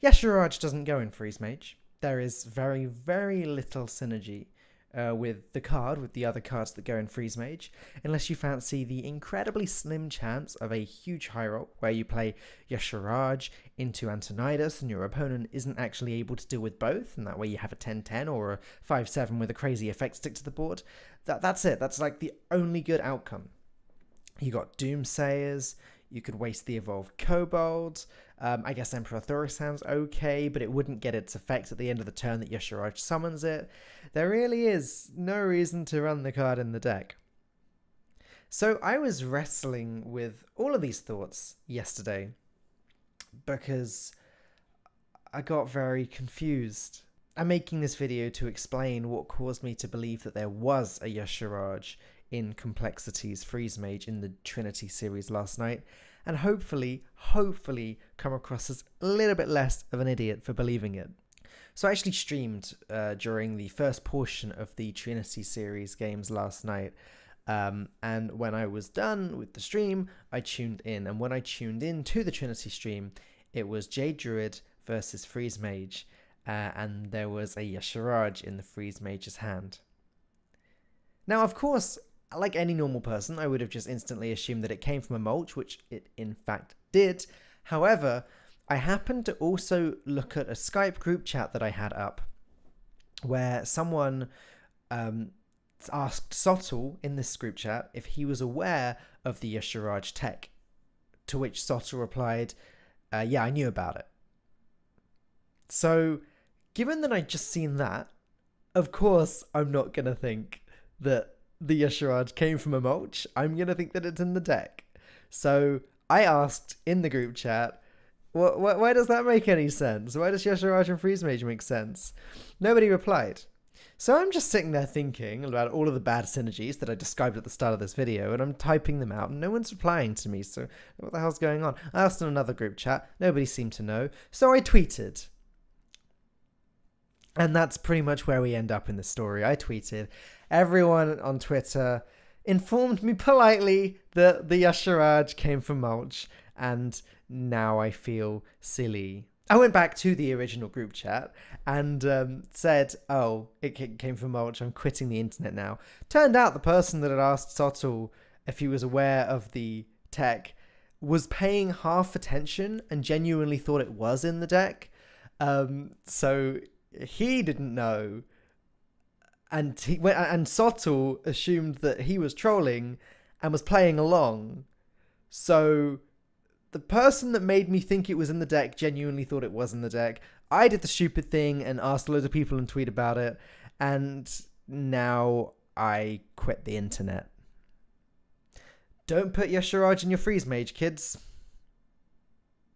Yeshuraj doesn't go in Freeze Mage. There is very, very little synergy with the other cards that go in Freeze Mage, unless you fancy the incredibly slim chance of a huge high roll where you play Yeshuraj into Antonidas and your opponent isn't actually able to deal with both, and that way you have a 10-10 or a 5-7 with a crazy effect stick to the board. That's it. That's like the only good outcome. You got Doomsayers. You could waste the Evolved Kobold. I guess Emperor Thor sounds okay, but it wouldn't get its effect at the end of the turn that Yeshuraj summons it. There really is no reason to run the card in the deck. So I was wrestling with all of these thoughts yesterday because I got very confused. I'm making this video to explain what caused me to believe that there was a Yeshuraj in Complexity's Freeze Mage in the Trinity series last night, and hopefully come across as a little bit less of an idiot for believing it. So I actually streamed during the first portion of the Trinity series games last night, and when I was done with the stream, I tuned in, and when I tuned in to the Trinity stream, it was Jade Druid versus Freeze Mage, and there was a Yeshuraj in the Freeze Mage's hand. Now, of course, like any normal person, I would have just instantly assumed that it came from a mulch, which it in fact did. However, I happened to also look at a Skype group chat that I had up where someone asked Sottle in this group chat if he was aware of the Yeshuraj tech, to which Sottle replied, yeah, I knew about it. So, given that I'd just seen that, of course I'm not going to think that the Yeshuraj came from a mulch. I'm going to think that it's in the deck. So I asked in the group chat, why does that make any sense? Why does Yeshuraj and Freeze Mage make sense? Nobody replied. So I'm just sitting there thinking about all of the bad synergies that I described at the start of this video, and I'm typing them out, and no one's replying to me, so what the hell's going on? I asked in another group chat. Nobody seemed to know. So I tweeted. And that's pretty much where we end up in the story. I tweeted. Everyone on Twitter informed me politely that the Yeshuraj came from mulch, and now I feel silly. I went back to the original group chat and said, oh, it came from mulch, I'm quitting the internet now. Turned out the person that had asked Sottle if he was aware of the tech was paying half attention and genuinely thought it was in the deck. So he didn't know. And Sottle assumed that he was trolling and was playing along. So the person that made me think it was in the deck genuinely thought it was in the deck. I did the stupid thing and asked loads of people and tweet about it. And now I quit the internet. Don't put Yeshuraj in your Freeze Mage, kids.